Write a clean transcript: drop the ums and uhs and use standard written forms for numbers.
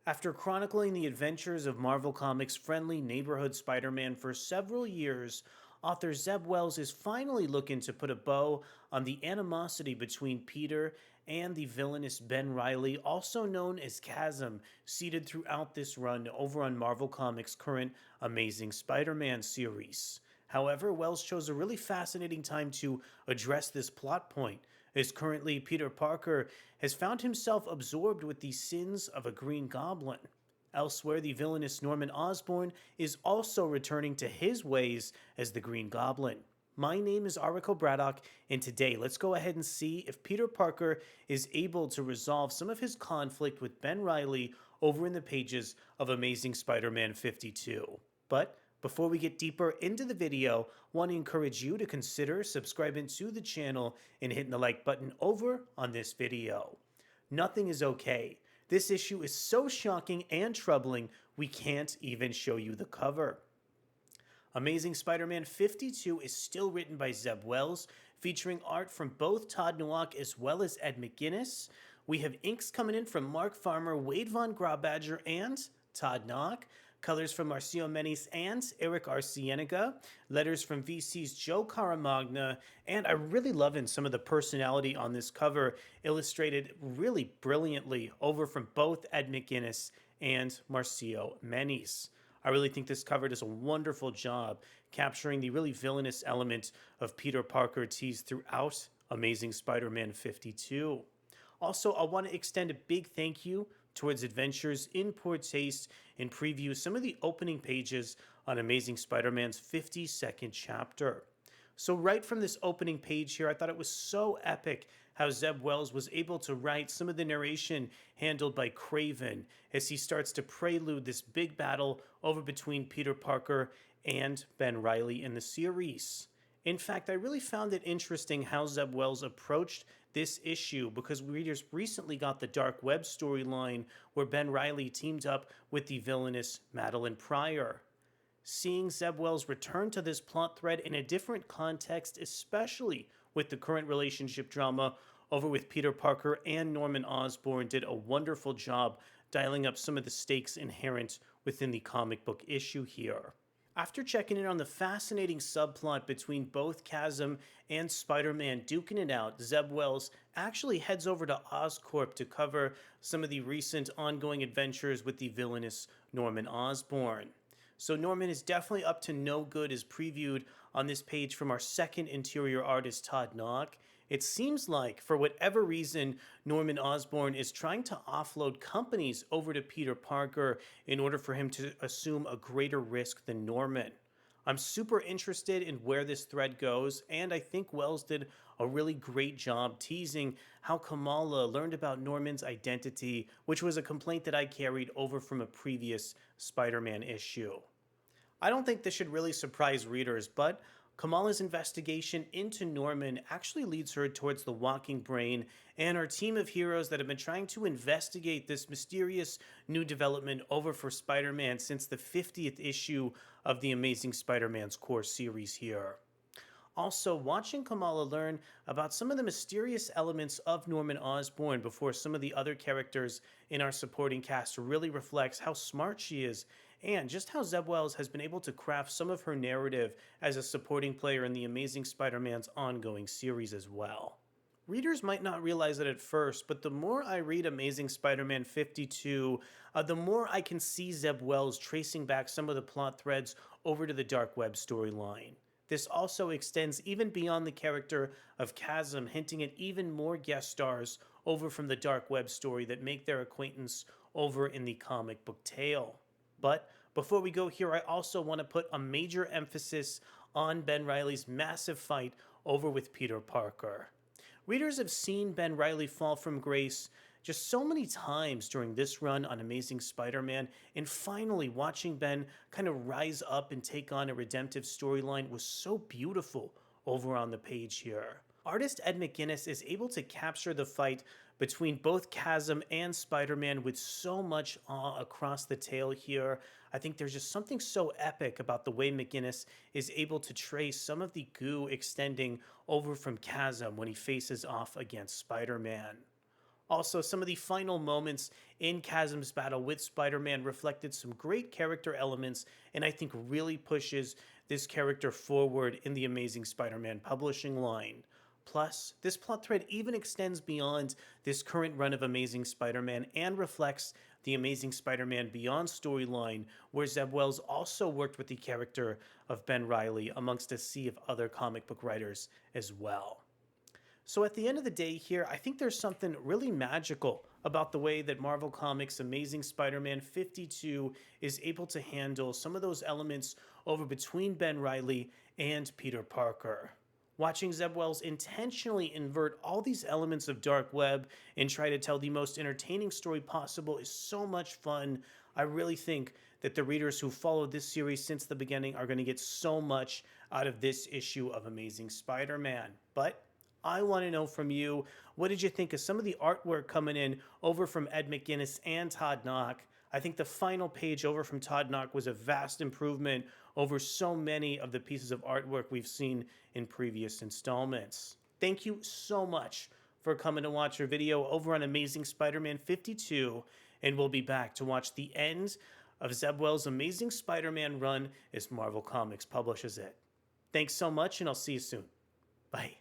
After chronicling the adventures of Marvel Comics' friendly neighborhood Spider-Man for several years, author Zeb Wells is finally looking to put a bow on the animosity between Peter and the villainous Ben Reilly, also known as Chasm, seeded throughout this run over on Marvel Comics' current Amazing Spider-Man series. However, Wells chose a really fascinating time to address this plot point, as currently Peter Parker has found himself absorbed with the sins of a green goblin. Elsewhere, the villainous Norman Osborn is also returning to his ways as the Green Goblin. My name is Erick, and today let's go ahead and see if Peter Parker is able to resolve some of his conflict with Ben Reilly over in the pages of Amazing Spider-Man 52. But before we get deeper into the video, I want to encourage you to consider subscribing to the channel and hitting the like button over on this video. Nothing is okay. This issue is so shocking and troubling, we can't even show you the cover. Amazing Spider-Man 52 is still written by Zeb Wells, featuring art from both Todd Nauck as well as Ed McGuinness. We have inks coming in from Mark Farmer, Wade von Grawbadger, and Todd Nauck. Colors from Marcio Menyz and Erick Arciniega, letters from VC's Joe Caramagna, and I really loving some of the personality on this cover, illustrated really brilliantly over from both Ed McGuinness and Marcio Menyz. I really think this cover does a wonderful job capturing the really villainous element of Peter Parker teased throughout Amazing Spider-Man 52. Also, I want to extend a big thank you towards Adventures in Poor Taste and preview some of the opening pages on Amazing Spider-Man's 52nd chapter. So right from this opening page here, I thought it was so epic how Zeb Wells was able to write some of the narration handled by Craven as he starts to prelude this big battle over between Peter Parker and Ben Reilly in the series. In fact, I really found it interesting how Zeb Wells approached this issue because readers recently got the Dark Web storyline where Ben Reilly teamed up with the villainous Madeline Pryor. Seeing Zeb Wells return to this plot thread in a different context, especially with the current relationship drama over with Peter Parker and Norman Osborn, did a wonderful job dialing up some of the stakes inherent within the comic book issue here. After checking in on the fascinating subplot between both Chasm and Spider-Man duking it out, Zeb Wells actually heads over to Oscorp to cover some of the recent ongoing adventures with the villainous Norman Osborn. So Norman is definitely up to no good as previewed on this page from our second interior artist, Todd Nauck. It seems like, for whatever reason, Norman Osborn is trying to offload companies over to Peter Parker in order for him to assume a greater risk than Norman. I'm super interested in where this thread goes, and I think Wells did a really great job teasing how Kamala learned about Norman's identity, which was a complaint that I carried over from a previous Spider-Man issue. I don't think this should really surprise readers, but Kamala's investigation into Norman actually leads her towards the Walking Brain and our team of heroes that have been trying to investigate this mysterious new development over for Spider-Man since the 50th issue of the Amazing Spider-Man's core series here. Also, watching Kamala learn about some of the mysterious elements of Norman Osborn before some of the other characters in our supporting cast really reflects how smart she is and just how Zeb Wells has been able to craft some of her narrative as a supporting player in the Amazing Spider-Man's ongoing series as well. Readers might not realize it at first, but the more I read Amazing Spider-Man 52, the more I can see Zeb Wells tracing back some of the plot threads over to the Dark Web storyline. This also extends even beyond the character of Chasm, hinting at even more guest stars over from the Dark Web story that make their acquaintance over in the comic book tale. But before we go here, I also want to put a major emphasis on Ben Reilly's massive fight over with Peter Parker. Readers have seen Ben Reilly fall from grace just so many times during this run on Amazing Spider-Man, and finally watching Ben kind of rise up and take on a redemptive storyline was so beautiful over on the page here. Artist Ed McGuinness is able to capture the fight between both Chasm and Spider-Man with so much awe across the tale here. I think there's just something so epic about the way McGuinness is able to trace some of the goo extending over from Chasm when he faces off against Spider-Man. Also, some of the final moments in Chasm's battle with Spider-Man reflected some great character elements, and I think really pushes this character forward in the Amazing Spider-Man publishing line. Plus, this plot thread even extends beyond this current run of Amazing Spider-Man and reflects the Amazing Spider-Man Beyond storyline, where Zeb Wells also worked with the character of Ben Reilly amongst a sea of other comic book writers as well. So at the end of the day here, I think there's something really magical about the way that Marvel Comics' Amazing Spider-Man 52 is able to handle some of those elements over between Ben Reilly and Peter Parker. Watching Zeb Wells intentionally invert all these elements of Dark Web and try to tell the most entertaining story possible is so much fun. I really think that the readers who followed this series since the beginning are going to get so much out of this issue of Amazing Spider-Man. But I want to know from you, what did you think of some of the artwork coming in over from Ed McGuinness and Todd Nauck? I think the final page over from Todd Nauck was a vast improvement over so many of the pieces of artwork we've seen in previous installments. Thank you so much for coming to watch our video over on Amazing Spider-Man 52, and we'll be back to watch the end of Zeb Wells' Amazing Spider-Man run as Marvel Comics publishes it. Thanks so much, and I'll see you soon. Bye.